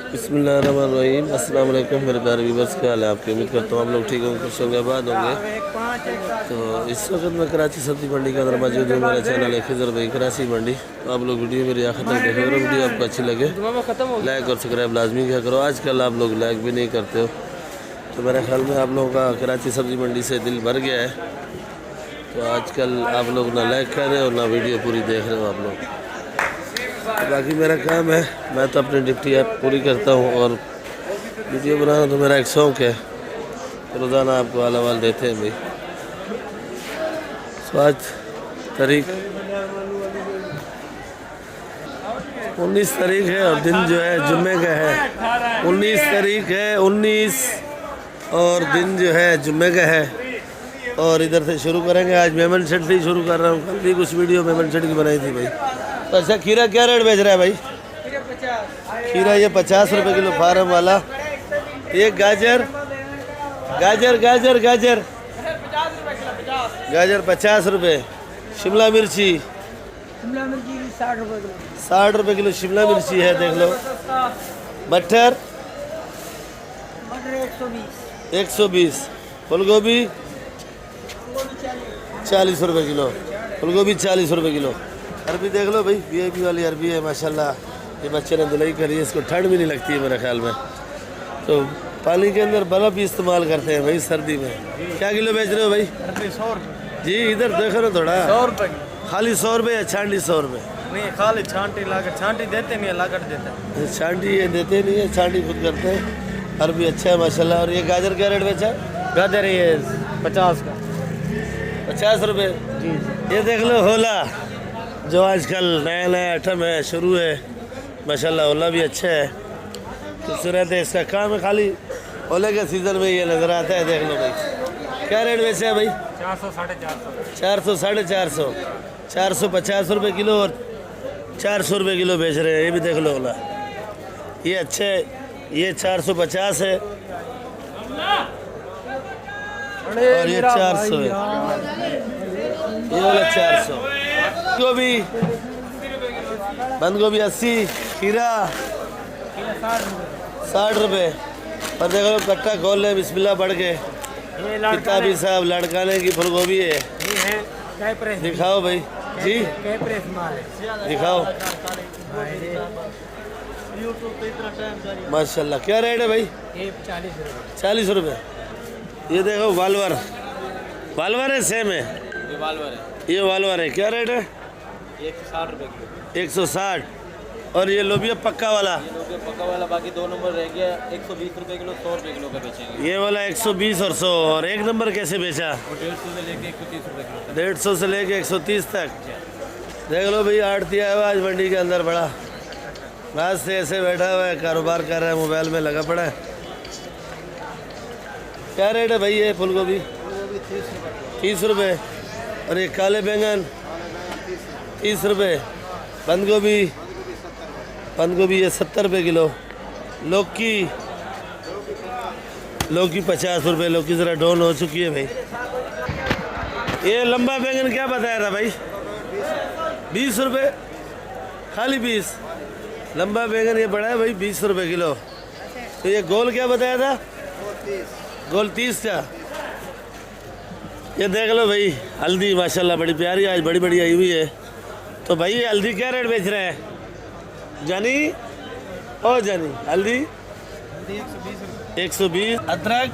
बिस्मिल्लाहिर्रहमानिर्रहीम। अस्सलाम वालेकुम मेरे प्यारे व्यूअर्स, क्या हाल है आपके? उम्मीद करता हूँ आप लोग ठीक होंगे, खुश होंगे, आबाद होंगे। तो इस वक्त मैं कराची सब्जी मंडी के अंदर मौजूद हूँ। मेरा चैनल है खिजर भाई कराची मंडी। तो आप लोग वीडियो मेरी आखिर तक देखें। अगर वीडियो आपको अच्छी लगे लाइक और सब्सक्राइब लाजमी किया करो। आजकल आप लोग लाइक भी नहीं करते हो, तो मेरे ख्याल में आप लोगों का कराची सब्जी मंडी से दिल भर गया है। तो आजकल आप लोग ना लाइक कर रहे हो ना वीडियो पूरी देख रहे हो आप लोग। बाकी मेरा काम है, मैं तो अपनी ड्यूटी पूरी करता हूँ और वीडियो बनाना तो मेरा एक शौक़ है। रोज़ाना आपको आला वाल देते हैं भाई। तो आज तारीख 19 तारीख है और दिन जो है जुम्मे का है। 19 तारीख है, 19 और दिन जो है जुम्मे का है। और इधर से शुरू करेंगे। आज मेमन सेट से ही शुरू कर रहा हूँ। कल भी कुछ वीडियो मेमन सेट की बनाई थी भाई। तो अच्छा, खीरा क्या रेट बेच रहा है भाई? खीरा ये 50 रुपये किलो फार्म वाला। ये गाजर गाजर गाजर गाजर गाजर 50 रुपये। शिमला मिर्ची 60 रुपये किलो शिमला मिर्ची है, देख लो। मटर 120। फूल गोभी 40 रुपये किलो। फूल गोभी 40 रुपये किलो। अरबी देख लो भाई, VIP वाली अरबी है माशाल्लाह। ये बच्चे ने धुलाई करी है, इसको ठंड भी नहीं लगती है मेरे ख्याल में। तो पानी के अंदर बर्फ़ भी इस्तेमाल करते हैं भाई सर्दी में। क्या किलो बेच रहे हो भाई? 100 रुपये जी इधर देखो ना थोड़ा। 100 रुपये खाली 100 रुपये या छांटी 100 रुपये? नहीं, खाली छांटी लागत। छांटी देते नहीं है, लागत देते हैं। छांटी ये देते नहीं है, छांटी खुद करते हैं। अरबी अच्छा है माशाल्लाह। और ये गाजर क्या रेट बेचा? गाजर ये 50 का 50 रुपये। जी। ये देख लो होला, जो आजकल नया नया आइटम है, शुरू है माशाल्लाह। ओला भी अच्छा है, खूबसूरत है। इसका काम है खाली ओले के सीज़न में ये नज़र आता है। देख लो भाई, क्या रेट वैसे है भाई? 400 450 400 450 450 रुपये किलो और 400 रुपये किलो बेच रहे हैं। ये भी देख लो ओला, ये अच्छा है। ये 450 है और ये 400 है। ये वाला 400। गोभी बंद गोभी 80। खीरा 60 रुपये। और देखो कट्टा खोल ले, बिस्मिल्लाह पढ़ के। किताबी साहब लड़काने की फूल गोभी है। दिखाओ भाई जी, दिखाओ माशाल्लाह। क्या रेट है भाई? 40 रुपये। ये देखो वालवर, वालवर है, सेम है। ये वालवर है। क्या रेट है? 160 रुपये किलो। 160। और ये लोबिया पक्का वाला? पक्का वाला बाकी 2 नंबर रह गया। 120 रुपये किलो, 100 रुपये किलो का बेचेंगे। ये वाला 120 और 100। और एक नंबर कैसे बेचा? 150 से लेके 130 रुपये किलो। 150 से लेके 130 तक। देख लो भाई, आड़ती आया हुआ आज मंडी के अंदर बड़ा। रात से ऐसे बैठा हुआ है, कारोबार कर रहा है, मोबाइल में लगा पड़ा है। क्या रेट है भाई ये फूल गोभी? 30 रुपये। और ये काले बैंगन 30 रुपये। बंद गोभी ये 70 रुपये किलो। लौकी 50 रुपये। लौकी ज़रा डाउन हो चुकी है भाई। ये लंबा बैंगन क्या बताया था भाई? 20 रुपये, खाली 20। लंबा बैंगन ये बड़ा है भाई, 20 रुपये किलो। तो ये गोल क्या बताया था? गोल 30 का। ये देख लो भाई, हल्दी माशाल्लाह बड़ी प्यारी आज बड़ी बड़ी आई हुई है। तो भाई ये हल्दी क्या रेट बेच रहे हैं जानी? ओ जानी, हल्दी 120। अदरक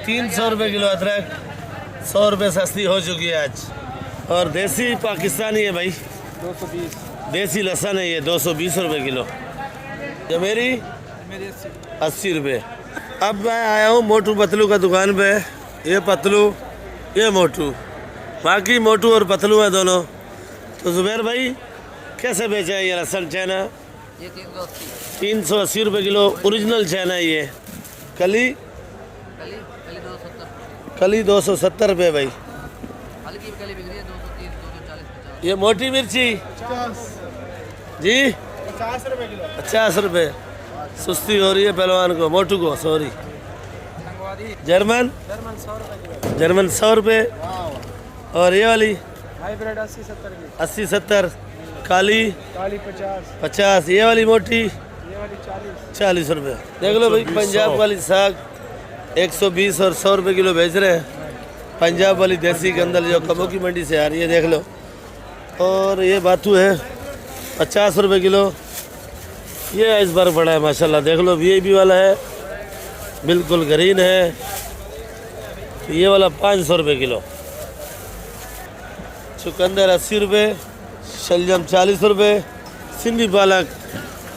300 रुपये किलो। अदरक 100 रुपये सस्ती हो चुकी है आज। और देसी पाकिस्तानी है भाई 220। देसी लहसुन है ये 220 रुपये किलो। ये मेरी 80 रुपये। अब मैं आया हूँ मोटू पतलू का दुकान पे। ये पतलू, ये मोटू, बाकी मोटू और पतलू है दोनों। तो जुबैर भाई कैसे बेचा है ये लहसुन चाइना? ये 380 रुपये किलो ओरिजिनल चाइना है ये। कली 270 रुपये भाई। ये मोटी मिर्ची जी 50 रुपये किलो। 50 रुपये। सुस्ती हो रही है पहलवान को, मोटू को, सॉरी। जर्मन 100 रुपये। और ये वाली हाइब्रिड 80 70 की। 80 70। काली 50। 50। ये वाली मोटी 40 रुपये। देख लो भाई, पंजाब वाली साग 120 और 100 रुपये किलो बेच रहे हैं। पंजाब वाली देसी के अंदर जो कमों की मंडी से आ रही है, देख लो। और ये बातू है 50 रुपये किलो। ये आइसबर्ग बड़ा है माशाल्लाह, देख लो। वीआईपी वाला है, बिल्कुल ग्रीन है। ये वाला 500 रुपये किलो। चुकंदर 80 रुपये, शलजम 40 रुपये, सिंधी पालक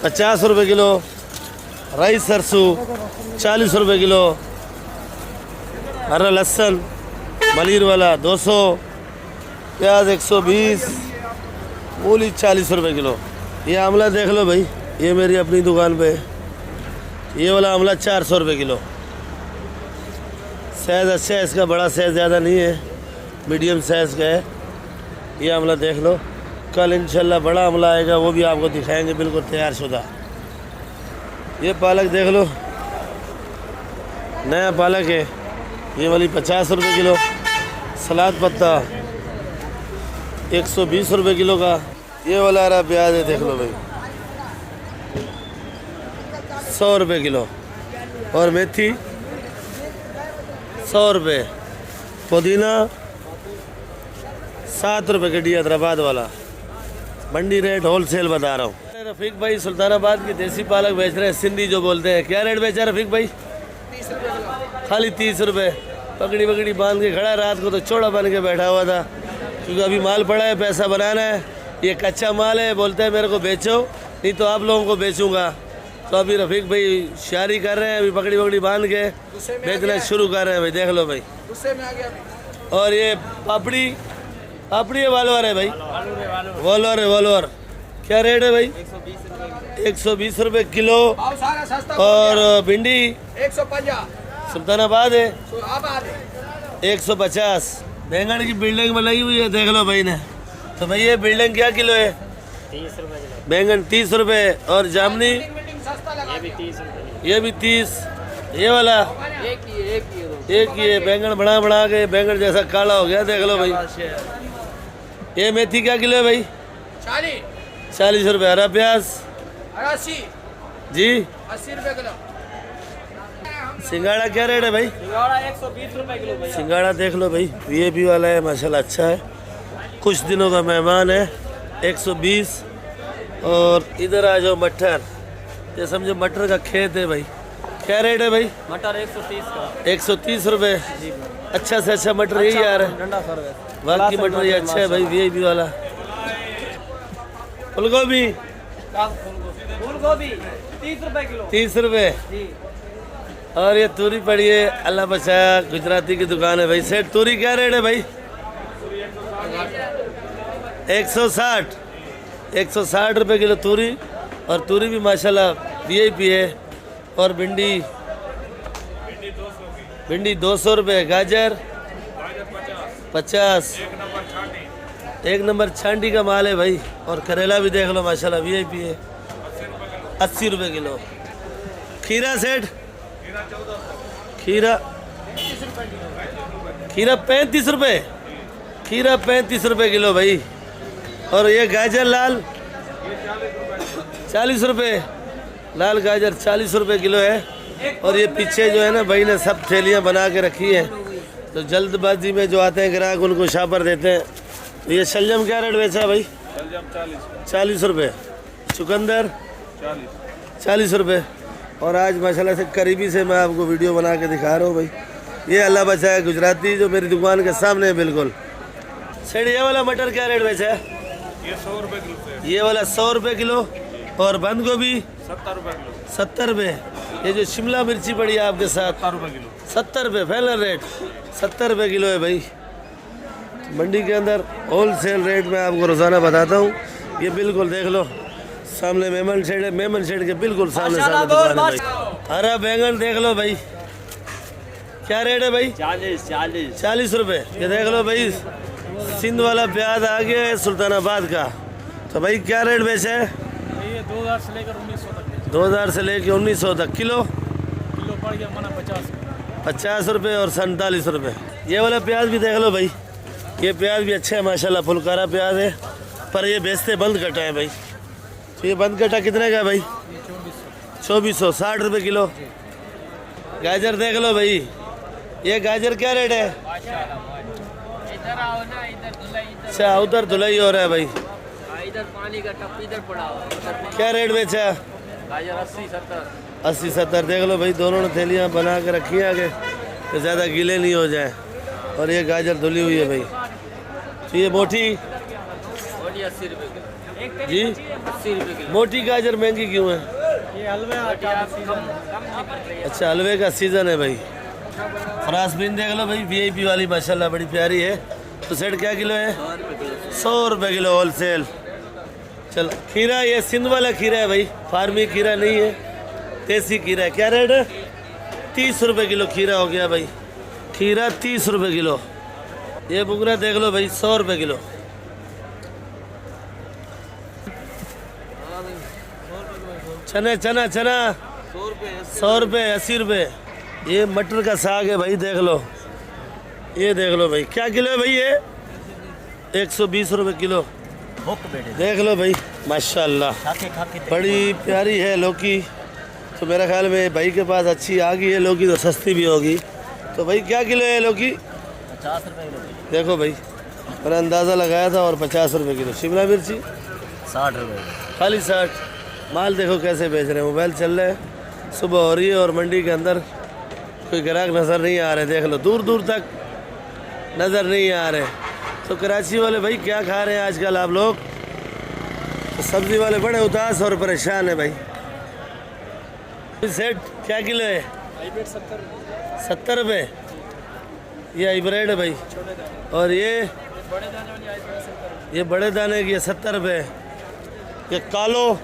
50 रुपये किलो, राई सरसों 40 रुपये किलो, हरा लहसुन मलिर वाला 200, प्याज 120, मूली 40 रुपये किलो। ये आंवला देख लो भाई, ये मेरी अपनी दुकान पे। ये वाला आंवला 400 रुपये किलो। साइज़ अच्छा है इसका, बड़ा साइज़ ज़्यादा नहीं है, मीडियम साइज़ का है। ये आंवला देख लो। कल इंशाल्लाह बड़ा आंवला आएगा, वो भी आपको दिखाएंगे, बिल्कुल तैयार शुदा। ये पालक देख लो, नया पालक है। ये वाली 50 रुपये किलो। सलाद पत्ता 120 रुपये किलो का। ये वाला हरा प्याज है, देख लो भाई, 100 रुपये किलो। और मेथी 100 रुपये। पुदीना 7 रुपये गड्डी, हैदराबाद वाला। मंडी रेट होलसेल बता रहा हूँ। रफीक भाई सुल्तानाबाद की देसी पालक बेच रहे हैं, सिंधी जो बोलते हैं। क्या रेट बेचा रफीक भाई? 30 रुपये। खाली 30 रुपये। पकड़ी पकड़ी बांध के खड़ा, रात को तो चौड़ा बन के बैठा हुआ था, क्योंकि अभी माल पड़ा है, पैसा बनाना है। ये कच्चा माल है, बोलते हैं मेरे को बेचो, नहीं तो आप लोगों को बेचूंगा। तो अभी रफीक भाई शायरी कर रहे हैं, अभी पकड़ी पकड़ी बांध के बेचना शुरू कर रहे हैं भाई, देख लो भाई। गुस्से में आ गया। और ये पापड़ी, पापड़ी है वालोर है भाई, वालोर है वालोर। क्या रेट है भाई? 120 रुपये किलो। भाव सारा सस्ता। और भिंडी 150। सुल्तानाबाद है आबाद है 150। बैंगन की बिल्डिंग बनाई हुई है, देख लो भाई ने। तो भाई ये बिल्डिंग क्या किलो है? 30 रुपये किलो। बैंगन 30 रुपये। और जामनी सस्ता लगा। ये भी 30 रुपये। ये भी 30। ये वाला एक ही है। बैंगन बना के बैंगन जैसा काला हो गया, देख लो भाई। ये मेथी क्या किलो है भाई? 40 रुपये। हरा प्याज 80 जी 80 रुपये किलो। सिंगाड़ा क्या रेट है भाई? 120 रुपये किलो भैया। सिंगाड़ा देख लो भाई, वीआईपी वाला है माशाल्लाह, अच्छा है, कुछ दिनों का मेहमान है। 120। और इधर आ जाओ, मटर, ये समझो मटर का खेत है भाई। क्या रेट है भाई? मटर 130 का। 130 रुपये। अच्छा से अच्छा मटर यही आ रहा है, ठंडा सर है। बाकी मटर ये अच्छा है भाई, वीआईपी वाला। फूलगोभी फूलगोभी 30 रुपये किलो। 30 रुपये। जी। और ये तूरी पड़ी है, अल्लाह बचाया, गुजराती की दुकान है भाई। सेठ तूरी क्या रेट है भाई? 160। 160 रुपये किलो तूरी। और तूरी भी माशाल्लाह वीआईपी है। और भिंडी 200 रुपये। गाजर 50। एक नंबर छांडी का माल है भाई। और करेला भी देख लो माशाल्लाह वीआईपी है, 80 रुपये किलो। खीरा सेठ, खीरा 35 रुपये। खीरा 35 रुपये किलो भाई। और ये गाजर लाल 40 रुपये। लाल गाजर 40 रुपये किलो है। और ये पीछे जो है ना भाई ने सब थैलियाँ बना के रखी है, तो जल्दबाजी में जो आते हैं ग्राहक उनको शापर देते हैं। तो ये शलजम क्या रेट बेचा भाई? 40 रुपये। चुकंदर 40 रुपये। और आज माशाल्लाह से करीबी से मैं आपको वीडियो बना के दिखा रहा हूँ भाई। ये अल्लाह बचाए गुजराती जो मेरी दुकान के सामने है बिल्कुल। सेठ ये वाला मटर क्या रेट बेचा है? ये 100 रुपये किलो। ये वाला 100 रुपये किलो। और बंद गोभी 70 रुपये किलो। 70 रुपये। ये जो शिमला मिर्ची पड़ी है आपके साथ 70 रुपये किलो। 70 रुपये फाइनल रेट, 70 रुपये किलो है भाई। मंडी के अंदर होलसेल रेट में आपको रोज़ाना बताता हूँ। ये बिल्कुल देख लो सामने मेमन शेड है, मेमन शेड के बिल्कुल सामने दुकान है भाई। हरा बैंगन देख लो भाई, क्या रेट है भाई? 40 रुपये। ये देख लो भाई, सिंध वाला प्याज आ गया है सुल्तानाबाद का। तो भाई क्या रेट बेचा है? ये 2000 से लेकर 1900 तक। 2000 से लेकर 1900 तक। किलो पड़ गया मना 50 रुपये और 47 रुपये। ये वाला प्याज भी देख लो भाई, ये प्याज भी अच्छा है माशाल्लाह, फुलकारा प्याज है। पर ये बेचते बंद कटा है भाई। तो ये बंद कटा कितने का है भाई? 2400 60 रुपये किलो। गाजर देख लो भाई, ये गाजर क्या रेट है? इधर आओ ना, इधर धुलाई, इधर अच्छा उधर धुलाई हो रहा है भाई। इधर पानी का टप इधर पड़ा हुआ है। क्या रेट बेचा? गाजर 80 70। 80 70 देख लो भाई, दोनों ने थैलियाँ बना के रखी हैं आगे तो ज़्यादा गीले नहीं हो जाए। और ये गाजर धुली हुई है भाई। तो ये मोटी और ये 80 रुपये किलो। जी 80 रुपये किलो। मोटी गाजर महंगी क्यों है? ये हलवे अच्छा हलवे का सीज़न है भाई। फ्रांसबीन देख लो भाई, VIP वाली माशाल्लाह बड़ी प्यारी है। तो सेट क्या किलो है? 100 रुपये किलो होलसेल। चल खीरा, ये सिंध वाला खीरा है भाई, फार्मी खीरा नहीं है, देसी खीरा है। क्या रेट है? 30 रुपये किलो खीरा हो गया भाई। खीरा 30 रुपये किलो। ये बुगरा देख लो भाई, 100 रुपये किलो। चने चना चना 100 रुपये 80 रुपये। ये मटर का साग है भाई, देख लो। ये देख लो भाई, क्या किलो है भाई ये? 120 रुपये किलो। देख लो भाई माशाल्लाह, बड़ी प्यारी है लौकी। तो मेरा ख्याल में भाई के पास अच्छी आ गई है लौकी, तो सस्ती भी होगी। तो भाई क्या किलो है लौकी? 50 रुपये किलो। देखो भाई, मैंने अंदाज़ा लगाया था। और 50 रुपये किलो। शिमला मिर्ची 60 रुपये। खाली 60। माल देखो कैसे बेच रहे हैं, मोबाइल चल रहे हैं, सुबह हो रही है और मंडी के अंदर कोई ग्राहक नज़र नहीं आ रहे। देख लो दूर दूर तक नज़र नहीं आ रहे। तो कराची वाले भाई क्या खा रहे हैं आजकल आप लोग? तो सब्ज़ी वाले बड़े उदास और परेशान है भाई। सेट क्या किलो है? 70 रुपये। ये हाइब्रिड है भाई। और ये बड़े दाने की 70 रुपये। ये कालो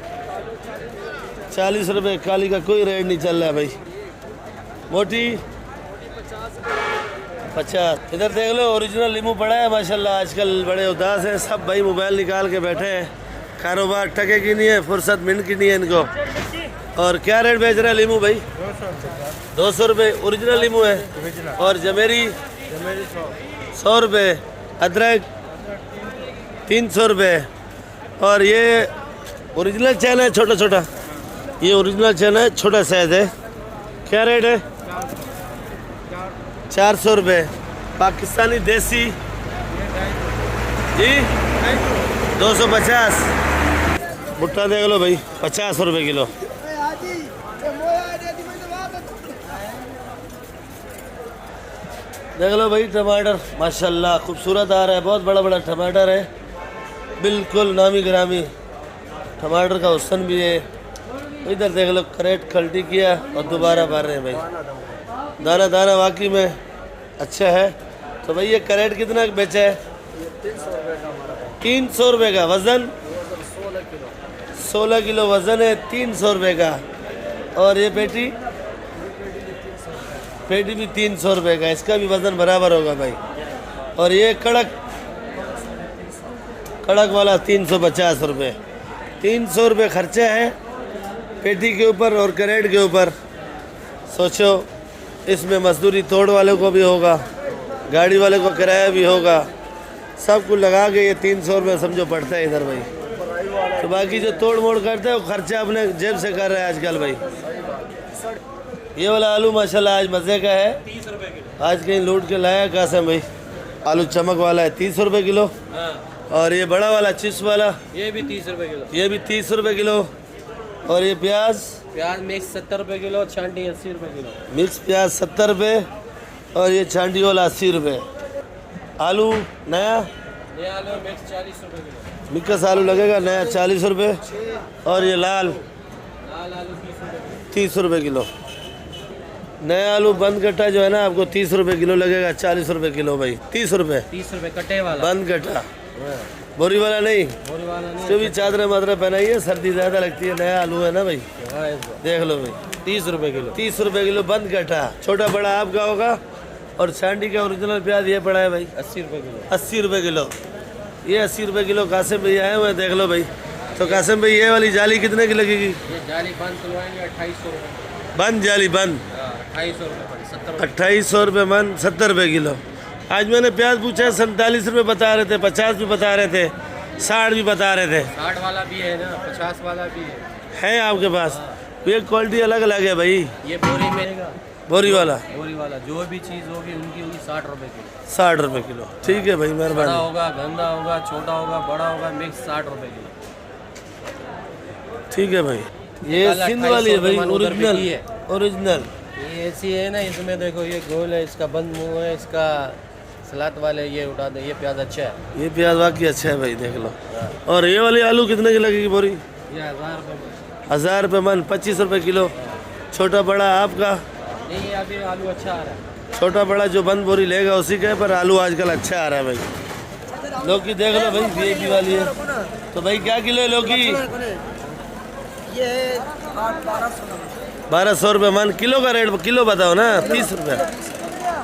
40 रुपये। काली का कोई रेट नहीं चल रहा है भाई। मोटी 50। इधर देख लो ओरिजिनल लीमू पड़ा है माशाल्लाह। आजकल बड़े उदास हैं सब भाई, मोबाइल निकाल के बैठे हैं। कारोबार टके की नहीं है, फुर्सत मिनट की नहीं है इनको। और क्या रेट बेच रहा है लीमू भाई? 200 रुपये ओरिजिनल लीमू है। और जमेरी 100 रुपये। अदरक 300 रुपये। और ये ओरिजिनल चैन है छोटा छोटा, ये ओरिजिनल चैन है, छोटा साइज है। क्या रेट है? 400 रुपये। पाकिस्तानी देसी जी 250। भुट्टा देख लो भाई, 50 रुपये किलो। देख लो भाई टमाटर माशाल्लाह खूबसूरत आ रहा है, बहुत बड़ा बड़ा टमाटर है, बिल्कुल नामी ग्रामी टमाटर का हुस्न भी है। इधर देख लो करेट खल्टी किया और दोबारा भर रहे हैं भाई। दाना दाना वाकई में अच्छा है। तो भाई ये करेट कितना बेचा है? 300 रुपये का। वज़न 16 किलो वज़न है, 300 रुपये का। और ये पेटी भी 300 रुपये का, इसका भी वज़न बराबर होगा भाई। और ये कड़क वाला 350 रुपये। 300 रुपये खर्चा है पेटी के ऊपर और करेट के ऊपर। सोचो इसमें मजदूरी तोड़ वाले को भी होगा, गाड़ी वाले को किराया भी होगा, सब कुछ लगा के ये 300 रुपये समझो पड़ता है इधर भाई। तो बाकी जो तोड़ मोड़ करते हैं वो खर्चा अपने जेब से कर रहे हैं आजकल भाई। ये वाला आलू माशाल्लाह आज मज़े का है, 30 रुपये किलो। आज कहीं लूट के लाया कासम भाई। आलू चमक वाला है 30 रुपये किलो। और ये बड़ा वाला चिप्स वाला ये भी 30 रुपये किलो। ये भी 30 रुपये किलो। और ये प्याज मिक्स 70 रुपये किलो, छांटी 80 रुपये किलो। मिक्स प्याज 70 रुपये और ये छांटी वाला 80 रुपये। आलू नया ये आलू मिक्स 40 रुपये किलो। मिक्स आलू लगेगा नया 40 रुपये। और ये लाल आलू 30 रुपये किलो। नया आलू बंद कट्टा जो है ना आपको 30 रुपये किलो लगेगा, 40 रुपये किलो भाई। 30 रुपये 30 रुपये कट्टे वाला। बंद कट्टा, बोरी वाला नहीं। बोरी वाला नहीं। जो भी चादरें मादरें पहनाइए, सर्दी ज़्यादा लगती है। नया आलू है ना भाई, देख लो भाई 30 रुपये किलो। 30 रुपये किलो बंद कट्टा। छोटा बड़ा आपका होगा। और छांडी का ओरिजिनल प्याज ये पड़ा है भाई 80 रुपये किलो। 80 रुपये किलो। ये 80 रुपये किलो कासिम भाई आए हुए हैं, देख लो भाई। तो कासिम भाई ये वाली जाली कितने की लगेगी? ये जाली बंद खुलवाएंगे 2800 रुपये। बंद जाली बंद 2800 रुपये 70 2800 रुपये मन, 70 रुपये किलो। आज मैंने प्याज पूछा 47 रुपये बता रहे थे, 50 भी बता रहे थे, 60 भी बता रहे थे। 60 वाला भी है ना, 50 वाला भी है आपके पास? ये क्वालिटी अलग अलग है भाई। ये बोरी में बोरी वाला बोरी वाला जो भी चीज़ होगी उनकी होगी 60 रुपए किलो। 60 रुपये किलो। ठीक है भाई, बड़ा मेहरबानी। होगा, गंदा होगा, छोटा होगा, बड़ा होगा, मिक्स 60 रुपए किलो। ठीक है भाई। ये सिंध वाली है भाई, ओरिजिनल ओरिजिनल। ये ऐसी है ना, इसमें देखो ये गोल है, इसका बंद मुंह है, इसका सलाद वाले ये उठा दे। ये प्याज अच्छा है, ये प्याज वाकई अच्छा है भाई, देख लो। और ये वाली आलू कितने की लगेगी बोरी? ये 1000 रुपये। 1000 रुपये मन, 25 रुपये किलो। छोटा बड़ा आपका? नहीं, ये अभी आलू अच्छा आ रहा है। छोटा बड़ा जो बंद बोरी लेगा उसी का है, पर आलू आजकल अच्छा आ रहा है भाई। लौकी देख लो भाई, वीआईपी वाली है। तो भाई क्या किलो है लौकी? ये 1200 रुपये मन। किलो का रेट किलो बताओ ना। 30 रुपये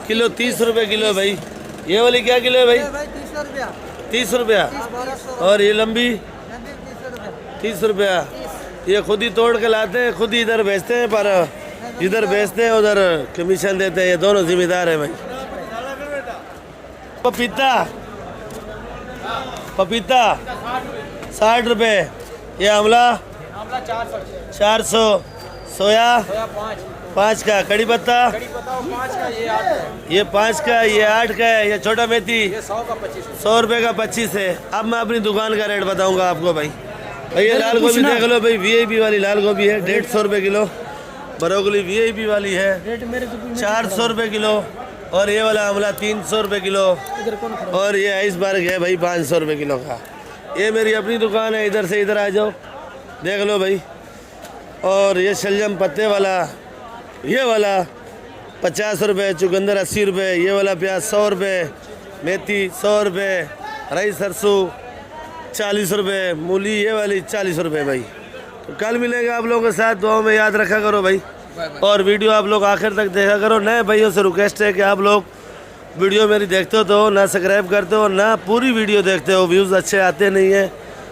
किलो। 30 रुपये किलो है भाई। ये वाली क्या किलो है भाई? 30 रुपया। और ये लंबी 30 रुपया। ये खुद ही तोड़ के लाते हैं, खुद ही इधर बेचते हैं, पर जिधर बेचते हैं उधर कमीशन देते हैं। ये दोनों जिम्मेदार है भाई। पपीता पपीता 60 रुपये। ये आंवला 400। सोया 5 का। कड़ी पत्ता ये 5 का, ये 8 का है। ये छोटा मेथी 100 रुपये का 25 है। अब मैं अपनी दुकान का रेट बताऊंगा आपको भाई। भाई ये लाल गोभी देख लो भाई, वीआईपी वाली लाल गोभी है 150 रुपये किलो। ब्रोकली वीआईपी वाली है 400 रुपये किलो। और ये वाला आंवला 300 रुपये किलो। और ये आइसबर्ग है भाई 500 रुपये किलो का। ये मेरी अपनी दुकान है, इधर से इधर आ जाओ, देख लो भाई। और ये शलजम पत्ते वाला, ये वाला 50 रुपये। चुकंदर 80 रुपये। ये वाला प्याज 100 रुपये। मेथी 100 रुपये। राई सरसों 40 रुपये। मूली ये वाली 40 रुपये भाई। तो कल मिलेंगे आप लोगों के साथ, दुआओं में याद रखा करो भाई। और वीडियो आप लोग आखिर तक देखा करो। नए भाइयों से रिक्वेस्ट है कि आप लोग वीडियो मेरी देखते हो तो ना सब्सक्राइब करते हो ना पूरी वीडियो देखते हो। व्यूज़ अच्छे आते नहीं हैं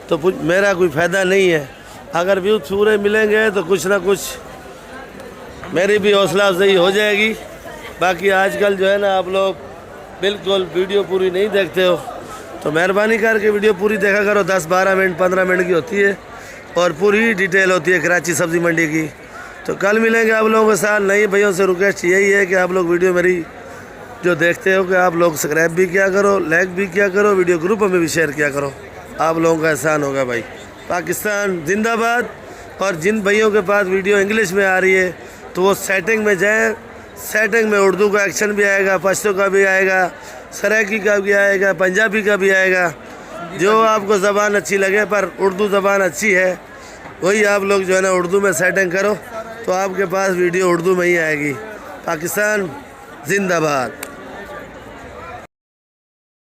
तो मेरा कोई फ़ायदा नहीं है। अगर व्यूज़ पूरे मिलेंगे तो कुछ ना कुछ मेरी भी हौसला अफजाई हो जाएगी। बाकी आजकल जो है ना, आप लोग बिल्कुल वीडियो पूरी नहीं देखते हो, तो मेहरबानी करके वीडियो पूरी देखा करो। 10-12 मिनट 15 मिनट की होती है और पूरी डिटेल होती है कराची सब्ज़ी मंडी की। तो कल मिलेंगे आप लोगों के साथ। नए भाइयों से रिक्वेस्ट यही है कि आप लोग वीडियो मेरी जो देखते हो कि आप लोग सब्सक्राइब भी किया करो, लाइक भी किया करो, वीडियो ग्रुप में भी शेयर किया करो। आप लोगों का एहसान होगा भाई। पाकिस्तान जिंदाबाद। और जिन भाइयों के पास वीडियो इंग्लिश में आ रही है तो वो सेटिंग में जाएँ। सेटिंग में उर्दू का एक्शन भी आएगा, पश्तो का भी आएगा, सराइकी का भी आएगा, पंजाबी का भी आएगा। जो आपको ज़बान अच्छी लगे, पर उर्दू ज़बान अच्छी है वही आप लोग जो है ना उर्दू में सेटिंग करो, तो आपके पास वीडियो उर्दू में ही आएगी। पाकिस्तान जिंदाबाद।